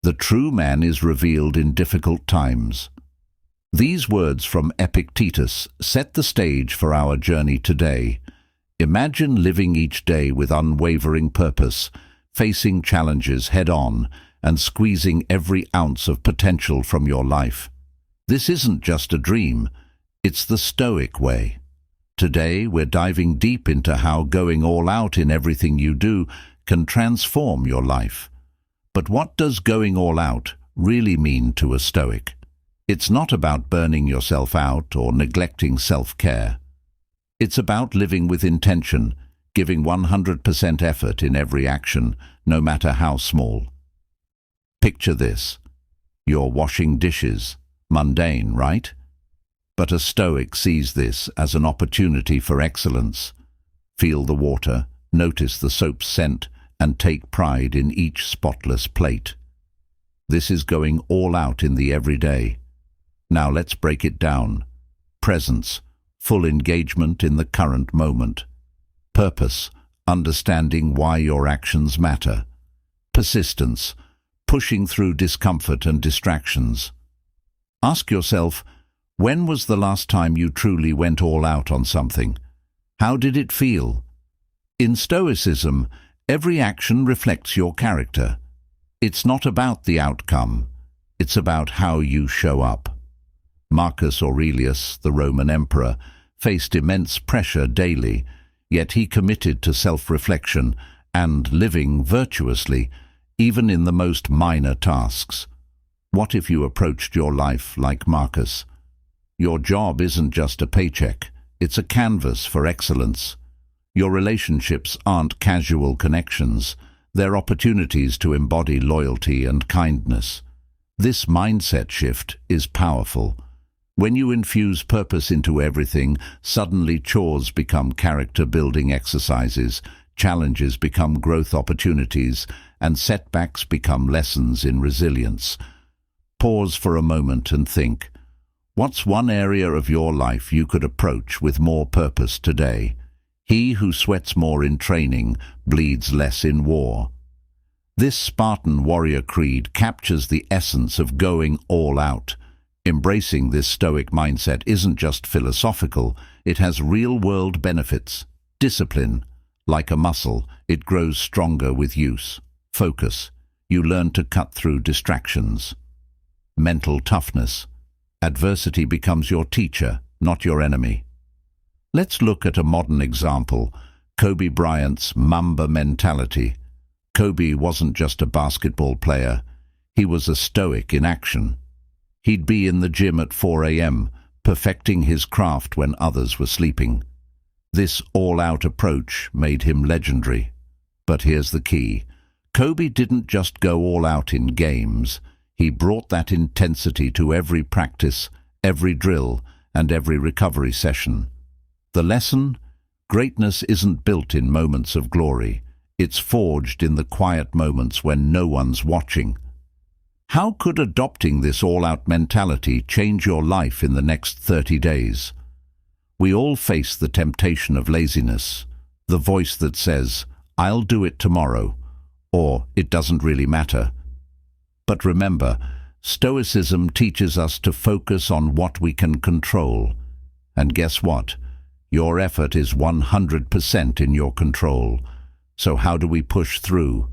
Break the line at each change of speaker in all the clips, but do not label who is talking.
The true man is revealed in difficult times. These words from Epictetus set the stage for our journey today. Imagine living each day with unwavering purpose, facing challenges head-on, and squeezing every ounce of potential from your life. This isn't just a dream, it's the Stoic way. Today, we're diving deep into how going all out in everything you do can transform your life. But what does going all out really mean to a Stoic? It's not about burning yourself out or neglecting self-care. It's about living with intention, giving 100% effort in every action, no matter how small. Picture this. You're washing dishes. Mundane, right? But a Stoic sees this as an opportunity for excellence. Feel the water, notice the soap's scent, and take pride in each spotless plate. This is going all out in the everyday. Now let's break it down. Presence, full engagement in the current moment. Purpose, understanding why your actions matter. Persistence, pushing through discomfort and distractions. Ask yourself, when was the last time you truly went all out on something? How did it feel? In Stoicism, every action reflects your character. It's not about the outcome, it's about how you show up. Marcus Aurelius, the Roman emperor, faced immense pressure daily, yet he committed to self-reflection and living virtuously, even in the most minor tasks. What if you approached your life like Marcus? Your job isn't just a paycheck, it's a canvas for excellence. Your relationships aren't casual connections, they're opportunities to embody loyalty and kindness. This mindset shift is powerful. When you infuse purpose into everything, suddenly chores become character-building exercises, challenges become growth opportunities, and setbacks become lessons in resilience. Pause for a moment and think, what's one area of your life you could approach with more purpose today? He who sweats more in training bleeds less in war. This Spartan warrior creed captures the essence of going all out. Embracing this Stoic mindset isn't just philosophical, it has real-world benefits. Discipline. Like a muscle, it grows stronger with use. Focus. You learn to cut through distractions. Mental toughness. Adversity becomes your teacher, not your enemy. Let's look at a modern example, Kobe Bryant's Mamba mentality. Kobe wasn't just a basketball player, he was a Stoic in action. He'd be in the gym at 4 a.m., perfecting his craft when others were sleeping. This all-out approach made him legendary. But here's the key. Kobe didn't just go all out in games. He brought that intensity to every practice, every drill, and every recovery session. The lesson? Greatness isn't built in moments of glory. It's forged in the quiet moments when no one's watching. How could adopting this all-out mentality change your life in the next 30 days? We all face the temptation of laziness, the voice that says, "I'll do it tomorrow," or "It doesn't really matter." But remember, Stoicism teaches us to focus on what we can control. And guess what? Your effort is 100% in your control. So how do we push through?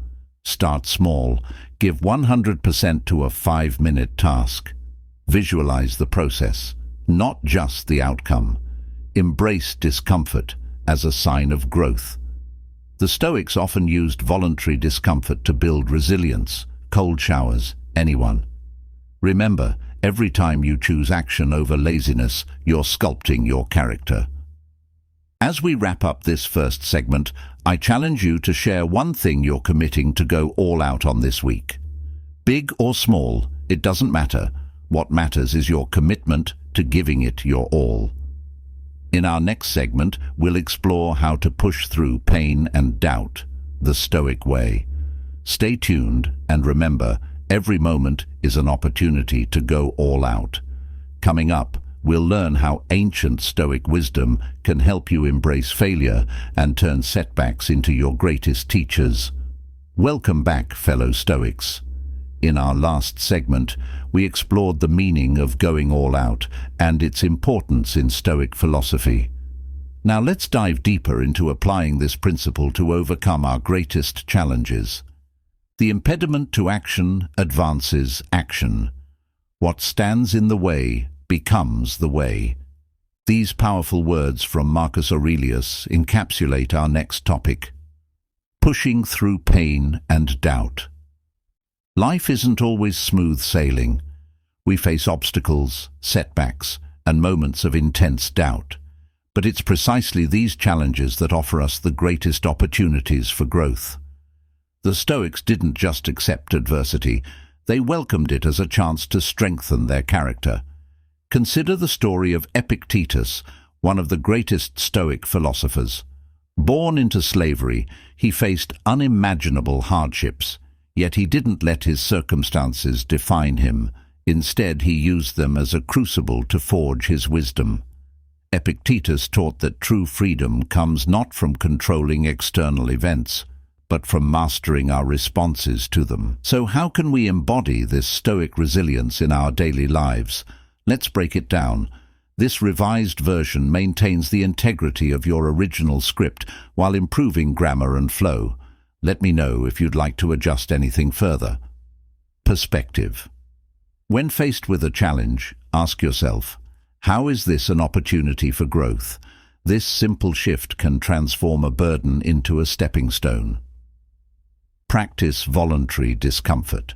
Start small. Give 100% to a 5-minute task. Visualize the process, not just the outcome. Embrace discomfort as a sign of growth. The Stoics often used voluntary discomfort to build resilience. Cold showers, anyone. Remember, every time you choose action over laziness, you're sculpting your character. As we wrap up this first segment, I challenge you to share one thing you're committing to go all out on this week. Big or small, it doesn't matter. What matters is your commitment to giving it your all. In our next segment, we'll explore how to push through pain and doubt, the Stoic way. Stay tuned and remember, every moment is an opportunity to go all out. Coming up, we'll learn how ancient Stoic wisdom can help you embrace failure and turn setbacks into your greatest teachers. Welcome back, fellow Stoics. In our last segment, we explored the meaning of going all out and its importance in Stoic philosophy. Now let's dive deeper into applying this principle to overcome our greatest challenges. The impediment to action advances action. What stands in the way becomes the way. These powerful words from Marcus Aurelius encapsulate our next topic: pushing through pain and doubt. Life isn't always smooth sailing. We face obstacles, setbacks, and moments of intense doubt. But it's precisely these challenges that offer us the greatest opportunities for growth. The Stoics didn't just accept adversity, they welcomed it as a chance to strengthen their character. Consider the story of Epictetus, one of the greatest Stoic philosophers. Born into slavery, he faced unimaginable hardships, yet he didn't let his circumstances define him. Instead, he used them as a crucible to forge his wisdom. Epictetus taught that true freedom comes not from controlling external events, but from mastering our responses to them. So how can we embody this Stoic resilience in our daily lives? Let's break it down. This revised version maintains the integrity of your original script while improving grammar and flow. Let me know if you'd like to adjust anything further. Perspective. When faced with a challenge, ask yourself, how is this an opportunity for growth? This simple shift can transform a burden into a stepping stone. Practice voluntary discomfort.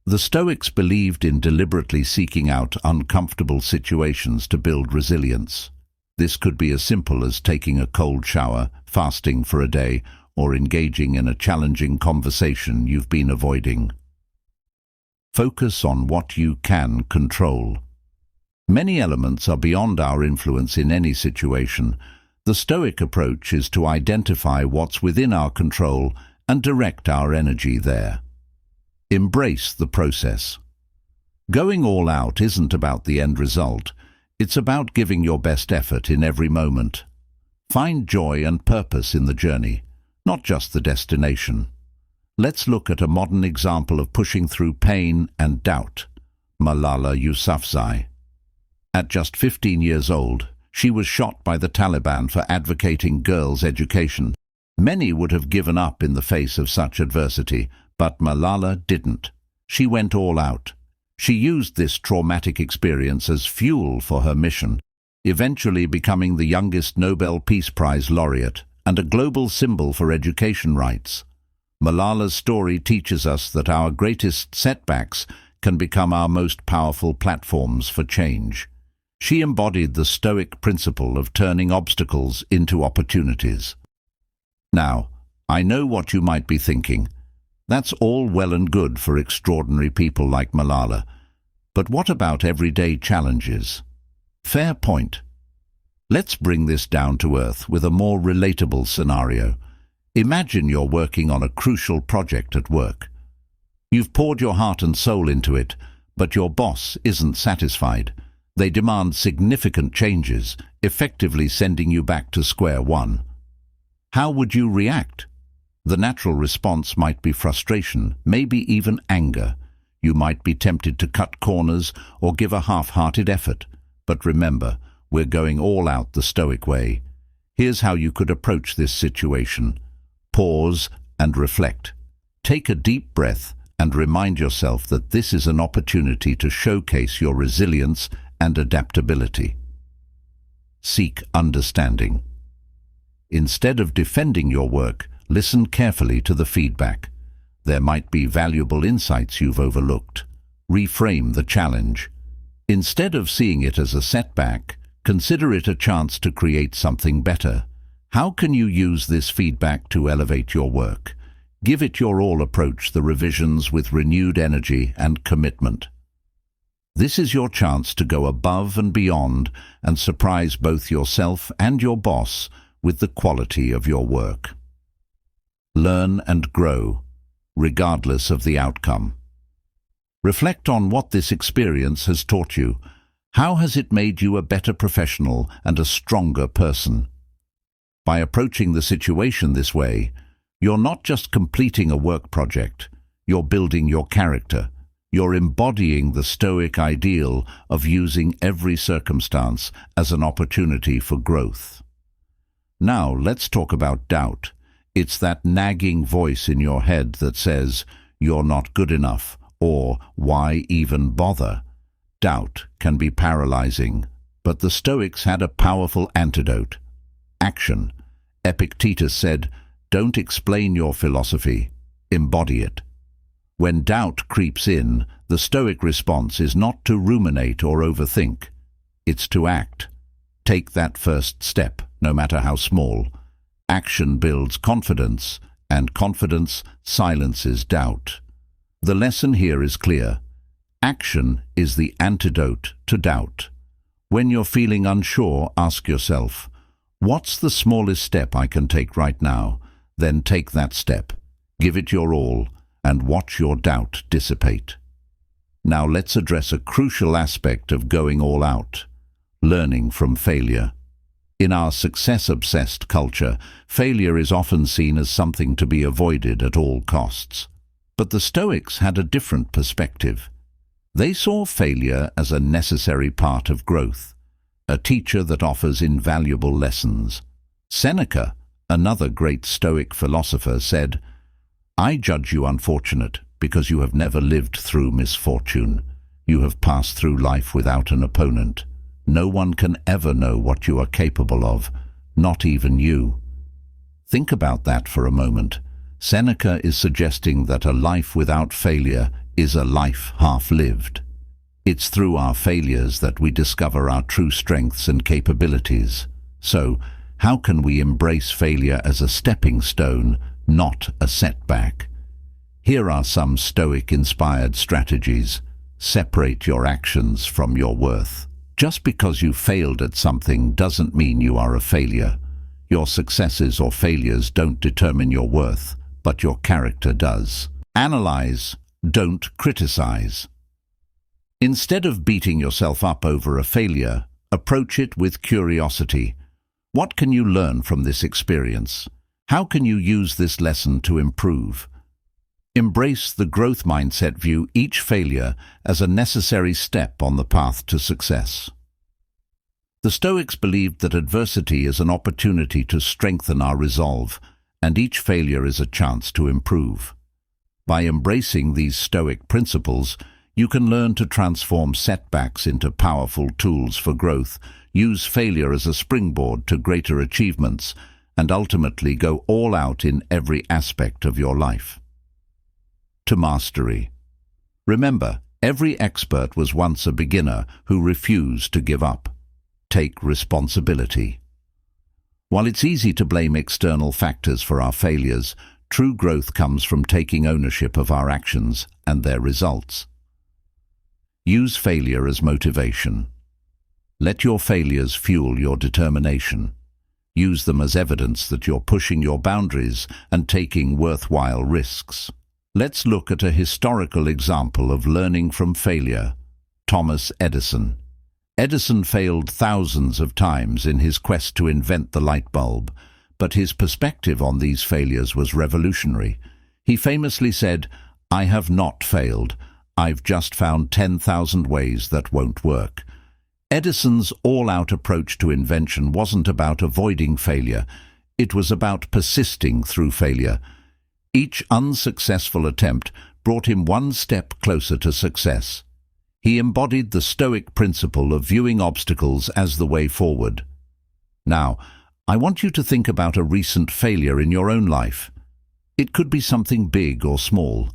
The Stoics believed in deliberately seeking out uncomfortable situations to build resilience. This could be as simple as taking a cold shower, fasting for a day, or engaging in a challenging conversation you've been avoiding. Focus on what you can control. Many elements are beyond our influence in any situation. The Stoic approach is to identify what's within our control and direct our energy there. Embrace the process. Going all out isn't about the end result. It's about giving your best effort in every moment. Find joy and purpose in the journey, not just the destination. Let's look at a modern example of pushing through pain and doubt: Malala Yousafzai. At just 15 years old, she was shot by the Taliban for advocating girls' education. Many would have given up in the face of such adversity, but Malala didn't. She went all out. She used this traumatic experience as fuel for her mission, eventually becoming the youngest Nobel Peace Prize laureate and a global symbol for education rights. Malala's story teaches us that our greatest setbacks can become our most powerful platforms for change. She embodied the Stoic principle of turning obstacles into opportunities. Now, I know what you might be thinking. That's all well and good for extraordinary people like Malala. But what about everyday challenges? Fair point. Let's bring this down to earth with a more relatable scenario. Imagine you're working on a crucial project at work. You've poured your heart and soul into it, but your boss isn't satisfied. They demand significant changes, effectively sending you back to square one. How would you react? The natural response might be frustration, maybe even anger. You might be tempted to cut corners or give a half-hearted effort. But remember, we're going all out the Stoic way. Here's how you could approach this situation. Pause and reflect. Take a deep breath and remind yourself that this is an opportunity to showcase your resilience and adaptability. Seek understanding. Instead of defending your work, listen carefully to the feedback. There might be valuable insights you've overlooked. Reframe the challenge. Instead of seeing it as a setback, consider it a chance to create something better. How can you use this feedback to elevate your work? Give it your all. Approach the revisions with renewed energy and commitment. This is your chance to go above and beyond and surprise both yourself and your boss with the quality of your work. Learn and grow, regardless of the outcome. Reflect on what this experience has taught you. How has it made you a better professional and a stronger person? By approaching the situation this way, you're not just completing a work project, You're building your character. You're embodying the Stoic ideal of using every circumstance as an opportunity for growth. Now, let's talk about doubt. It's that nagging voice in your head that says, "You're not good enough," or "Why even bother?" Doubt can be paralyzing, but the Stoics had a powerful antidote: action. Epictetus said, "Don't explain your philosophy, embody it." When doubt creeps in, the Stoic response is not to ruminate or overthink. It's to act. Take that first step, no matter how small. Action builds confidence, and confidence silences doubt. The lesson here is clear. Action is the antidote to doubt. When you're feeling unsure, ask yourself, what's the smallest step I can take right now? Then take that step. Give it your all, and watch your doubt dissipate. Now let's address a crucial aspect of going all out: learning from failure. In our success-obsessed culture, failure is often seen as something to be avoided at all costs. But the Stoics had a different perspective. They saw failure as a necessary part of growth, a teacher that offers invaluable lessons. Seneca, another great Stoic philosopher, said, "I judge you unfortunate because you have never lived through misfortune. You have passed through life without an opponent. No one can ever know what you are capable of, not even you." Think about that for a moment. Seneca is suggesting that a life without failure is a life half-lived. It's through our failures that we discover our true strengths and capabilities. So, how can we embrace failure as a stepping stone, not a setback? Here are some Stoic-inspired strategies. Separate your actions from your worth. Just because you failed at something doesn't mean you are a failure. Your successes or failures don't determine your worth, but your character does. Analyze, don't criticize. Instead of beating yourself up over a failure, approach it with curiosity. What can you learn from this experience? How can you use this lesson to improve? Embrace the growth mindset. View each failure as a necessary step on the path to success. The Stoics believed that adversity is an opportunity to strengthen our resolve, and each failure is a chance to improve. By embracing these Stoic principles, you can learn to transform setbacks into powerful tools for growth, use failure as a springboard to greater achievements, and ultimately go all out in every aspect of your life. To mastery. Remember, every expert was once a beginner who refused to give up. Take responsibility. While it's easy to blame external factors for our failures, true growth comes from taking ownership of our actions and their results. Use failure as motivation. Let your failures fuel your determination. Use them as evidence that you're pushing your boundaries and taking worthwhile risks. Let's look at a historical example of learning from failure: Thomas Edison. Edison failed thousands of times in his quest to invent the light bulb, but his perspective on these failures was revolutionary. He famously said, "I have not failed. I've just found 10,000 ways that won't work." Edison's all-out approach to invention wasn't about avoiding failure. It was about persisting through failure. Each unsuccessful attempt brought him one step closer to success. He embodied the Stoic principle of viewing obstacles as the way forward. Now, I want you to think about a recent failure in your own life. It could be something big or small.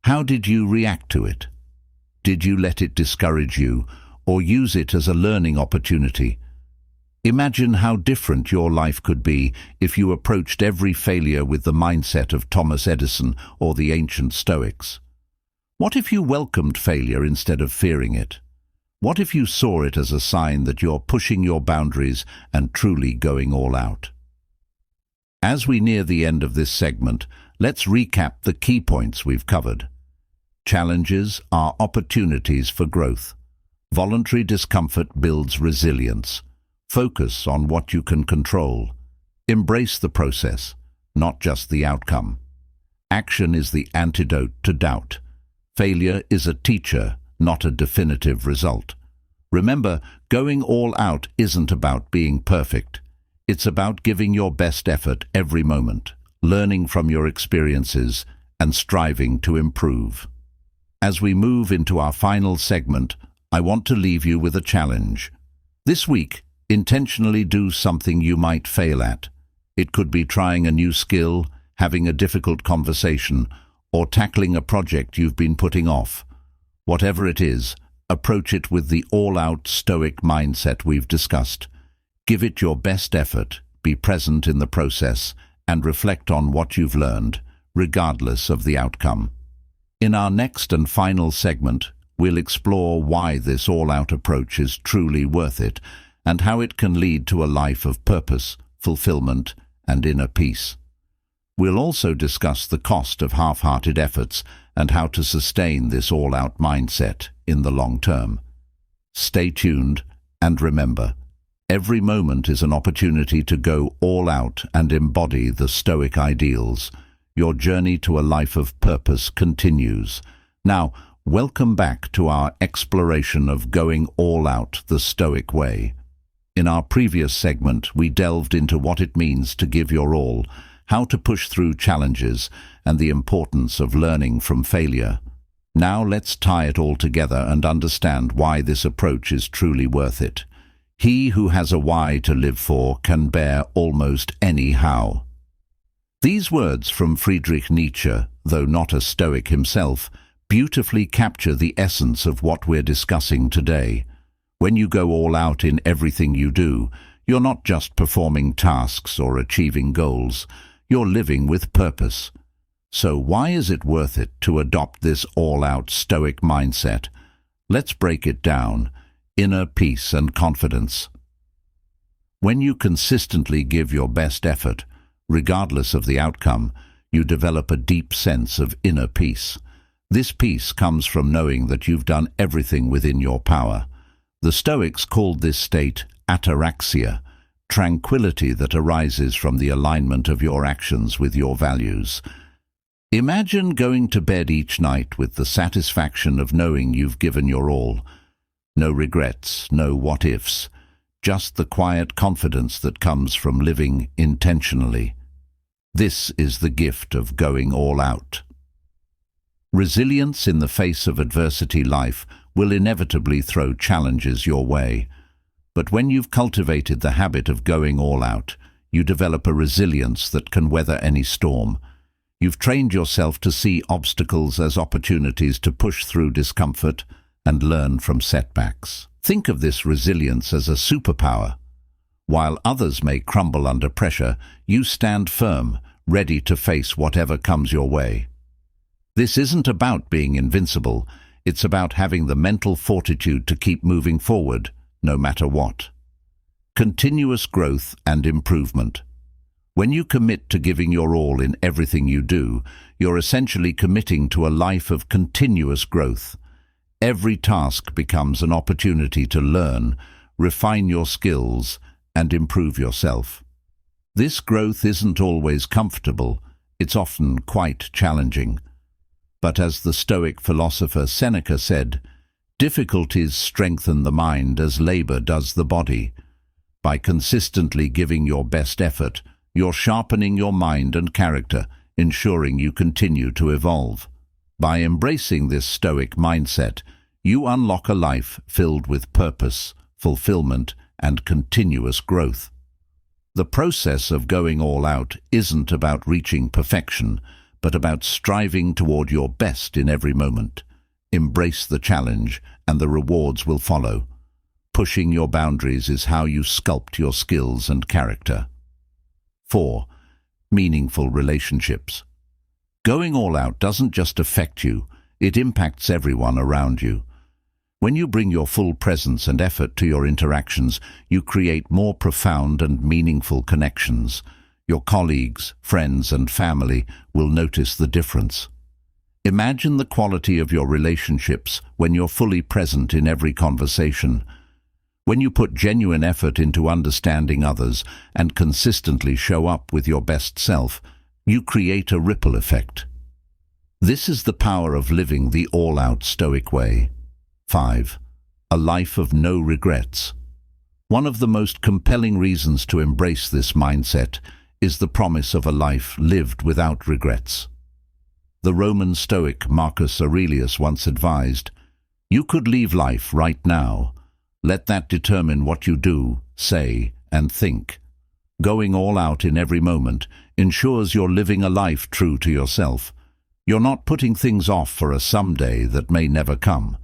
How did you react to it? Did you let it discourage you, or use it as a learning opportunity? Imagine how different your life could be if you approached every failure with the mindset of Thomas Edison or the ancient Stoics. What if you welcomed failure instead of fearing it? What if you saw it as a sign that you're pushing your boundaries and truly going all out? As we near the end of this segment, let's recap the key points we've covered. Challenges are opportunities for growth. Voluntary discomfort builds resilience. Focus on what you can control. Embrace the process, not just the outcome. Action is the antidote to doubt. Failure is a teacher, not a definitive result. Remember, going all out isn't about being perfect. It's about giving your best effort every moment, learning from your experiences, and striving to improve. As we move into our final segment, I want to leave you with a challenge. This week, intentionally do something you might fail at. It could be trying a new skill, having a difficult conversation, or tackling a project you've been putting off. Whatever it is, approach it with the all-out Stoic mindset we've discussed. Give it your best effort, be present in the process, and reflect on what you've learned, regardless of the outcome. In our next and final segment, we'll explore why this all-out approach is truly worth it, and how it can lead to a life of purpose, fulfillment, and inner peace. We'll also discuss the cost of half-hearted efforts and how to sustain this all-out mindset in the long term. Stay tuned, and remember, every moment is an opportunity to go all out and embody the Stoic ideals. Your journey to a life of purpose continues. Now, welcome back to our exploration of going all out the Stoic way. In our previous segment, we delved into what it means to give your all, how to push through challenges, and the importance of learning from failure. Now let's tie it all together and understand why this approach is truly worth it. He who has a why to live for can bear almost any how. These words from Friedrich Nietzsche, though not a Stoic himself, beautifully capture the essence of what we're discussing today. When you go all out in everything you do, you're not just performing tasks or achieving goals, you're living with purpose. So why is it worth it to adopt this all-out Stoic mindset? Let's break it down. Inner peace and confidence. When you consistently give your best effort, regardless of the outcome, you develop a deep sense of inner peace. This peace comes from knowing that you've done everything within your power. The Stoics called this state ataraxia, tranquility that arises from the alignment of your actions with your values. Imagine going to bed each night with the satisfaction of knowing you've given your all. No regrets, no what-ifs, just the quiet confidence that comes from living intentionally. This is the gift of going all out. Resilience in the face of adversity. Life will inevitably throw challenges your way. But when you've cultivated the habit of going all out, you develop a resilience that can weather any storm. You've trained yourself to see obstacles as opportunities to push through discomfort and learn from setbacks. Think of this resilience as a superpower. While others may crumble under pressure, you stand firm, ready to face whatever comes your way. This isn't about being invincible, it's about having the mental fortitude to keep moving forward, no matter what. Continuous growth and improvement. When you commit to giving your all in everything you do, you're essentially committing to a life of continuous growth. Every task becomes an opportunity to learn, refine your skills, and improve yourself. This growth isn't always comfortable, it's often quite challenging. But as the Stoic philosopher Seneca said, difficulties strengthen the mind as labor does the body. By consistently giving your best effort, you're sharpening your mind and character, ensuring you continue to evolve. By embracing this Stoic mindset, you unlock a life filled with purpose, fulfillment, and continuous growth. The process of going all out isn't about reaching perfection, but about striving toward your best in every moment. Embrace the challenge, and the rewards will follow. Pushing your boundaries is how you sculpt your skills and character. 4. Meaningful relationships. Going all out doesn't just affect you, it impacts everyone around you. When you bring your full presence and effort to your interactions, you create more profound and meaningful connections. Your colleagues, friends, and family will notice the difference. Imagine the quality of your relationships when you're fully present in every conversation. When you put genuine effort into understanding others and consistently show up with your best self, you create a ripple effect. This is the power of living the all-out Stoic way. 5. A life of no regrets. One of the most compelling reasons to embrace this mindset is the promise of a life lived without regrets. The Roman Stoic Marcus Aurelius once advised, "You could leave life right now. Let that determine what you do, say, and think." Going all out in every moment ensures you're living a life true to yourself. You're not putting things off for a someday that may never come.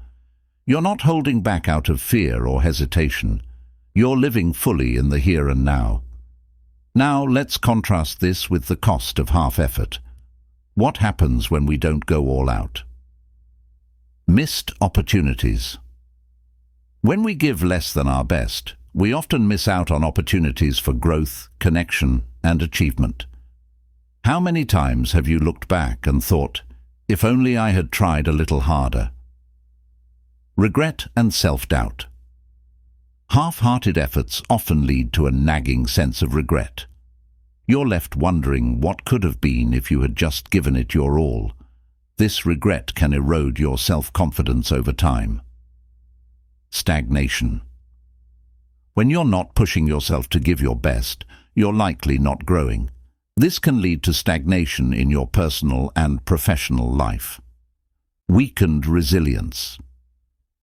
You're not holding back out of fear or hesitation. You're living fully in the here and now. Now let's contrast this with the cost of half effort. What happens when we don't go all out? Missed opportunities. When we give less than our best, we often miss out on opportunities for growth, connection, and achievement. How many times have you looked back and thought, if only I had tried a little harder? Regret and self-doubt. Half-hearted efforts often lead to a nagging sense of regret. You're left wondering what could have been if you had just given it your all. This regret can erode your self-confidence over time. Stagnation. When you're not pushing yourself to give your best, you're likely not growing. This can lead to stagnation in your personal and professional life. Weakened resilience.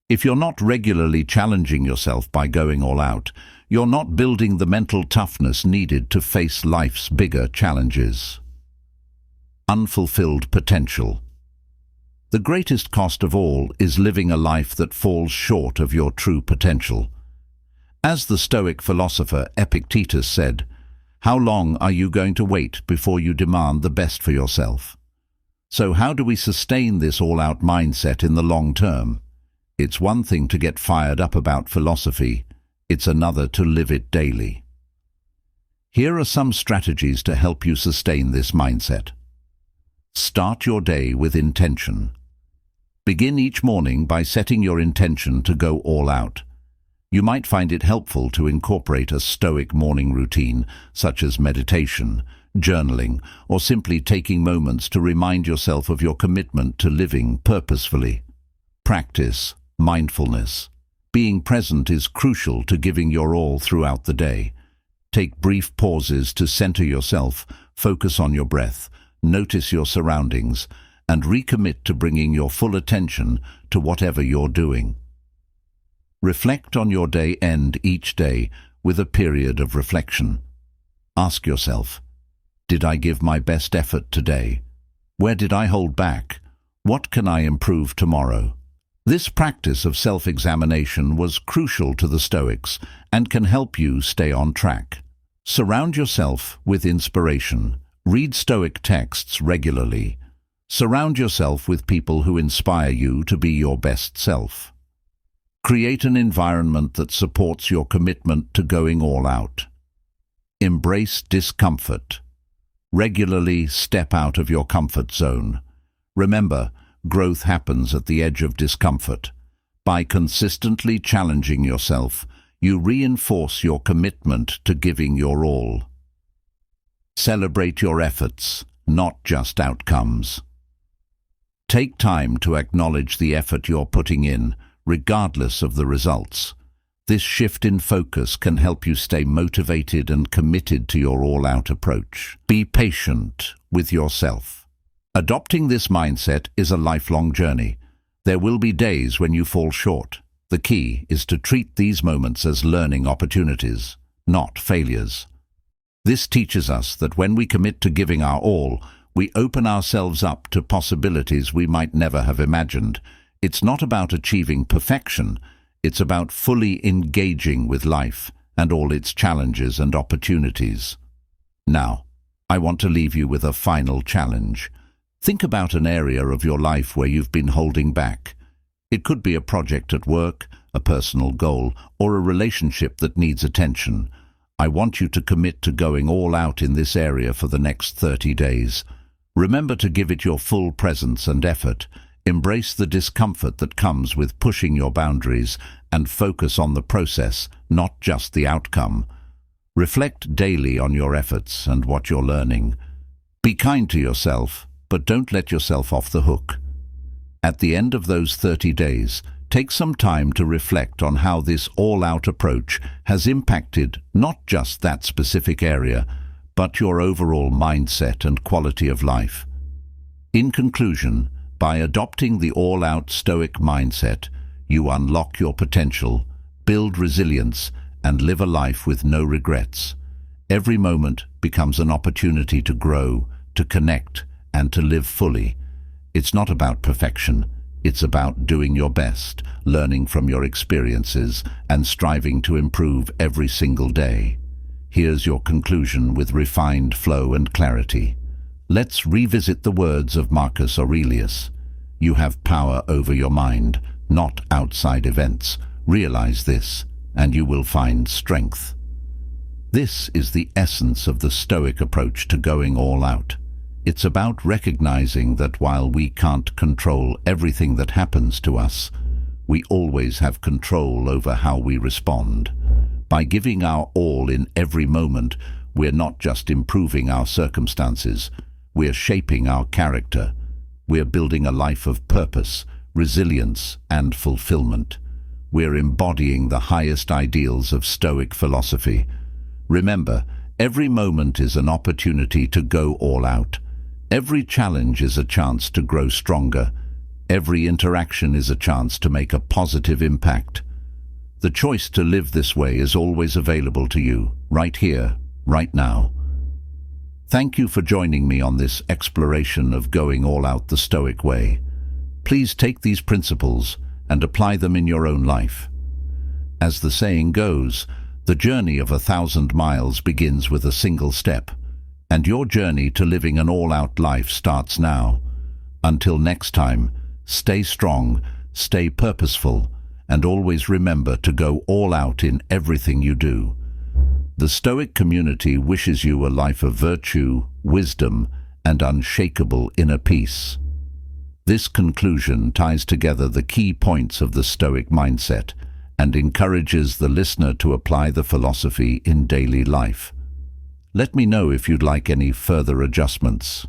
If you're not regularly challenging yourself by going all out, you're not building the mental toughness needed to face life's bigger challenges. Unfulfilled potential. The greatest cost of all is living a life that falls short of your true potential. As the Stoic philosopher Epictetus said, "How long are you going to wait before you demand the best for yourself?" So how do we sustain this all-out mindset in the long term? It's one thing to get fired up about philosophy, it's another to live it daily. Here are some strategies to help you sustain this mindset. Start your day with intention. Begin each morning by setting your intention to go all out. You might find it helpful to incorporate a Stoic morning routine, such as meditation, journaling, or simply taking moments to remind yourself of your commitment to living purposefully. Practice mindfulness. Being present is crucial to giving your all throughout the day. Take brief pauses to center yourself, focus on your breath, notice your surroundings, and recommit to bringing your full attention to whatever you're doing. Reflect on your day. End each day with a period of reflection. Ask yourself, did I give my best effort today? Where did I hold back? What can I improve tomorrow? This practice of self-examination was crucial to the Stoics and can help you stay on track. Surround yourself with inspiration. Read Stoic texts regularly. Surround yourself with people who inspire you to be your best self. Create an environment that supports your commitment to going all out. Embrace discomfort. Regularly step out of your comfort zone. Remember, growth happens at the edge of discomfort. By consistently challenging yourself, you reinforce your commitment to giving your all. Celebrate your efforts, not just outcomes. Take time to acknowledge the effort you're putting in, regardless of the results. This shift in focus can help you stay motivated and committed to your all-out approach. Be patient with yourself. Adopting this mindset is a lifelong journey. There will be days when you fall short. The key is to treat these moments as learning opportunities, not failures. This teaches us that when we commit to giving our all, we open ourselves up to possibilities we might never have imagined. It's not about achieving perfection, it's about fully engaging with life and all its challenges and opportunities. Now, I want to leave you with a final challenge. Think about an area of your life where you've been holding back. It could be a project at work, a personal goal, or a relationship that needs attention. I want you to commit to going all out in this area for the next 30 days. Remember to give it your full presence and effort. Embrace the discomfort that comes with pushing your boundaries and focus on the process, not just the outcome. Reflect daily on your efforts and what you're learning. Be kind to yourself. but don't let yourself off the hook. At the end of those 30 days, take some time to reflect on how this all-out approach has impacted not just that specific area, but your overall mindset and quality of life. In conclusion, by adopting the all-out Stoic mindset, you unlock your potential, build resilience, and live a life with no regrets. Every moment becomes an opportunity to grow, to connect, and to live fully. It's not about perfection. It's about doing your best, learning from your experiences, and striving to improve every single day. Here's your conclusion with refined flow and clarity. Let's revisit the words of Marcus Aurelius. You have power over your mind, not outside events. Realize this, and you will find strength. This is the essence of the Stoic approach to going all out. It's about recognizing that while we can't control everything that happens to us, we always have control over how we respond. By giving our all in every moment, we're not just improving our circumstances, we're shaping our character. We're building a life of purpose, resilience, and fulfillment. We're embodying the highest ideals of Stoic philosophy. Remember, every moment is an opportunity to go all out. Every challenge is a chance to grow stronger. Every interaction is a chance to make a positive impact. The choice to live this way is always available to you, right here, right now. Thank you for joining me on this exploration of going all out the Stoic way. Please take these principles and apply them in your own life. As the saying goes, the journey of 1,000 miles begins with a single step, and your journey to living an all-out life starts now. Until next time, stay strong, stay purposeful, and always remember to go all out in everything you do. The Stoic community wishes you a life of virtue, wisdom, and unshakable inner peace. This conclusion ties together the key points of the Stoic mindset and encourages the listener to apply the philosophy in daily life. Let me know if you'd like any further adjustments.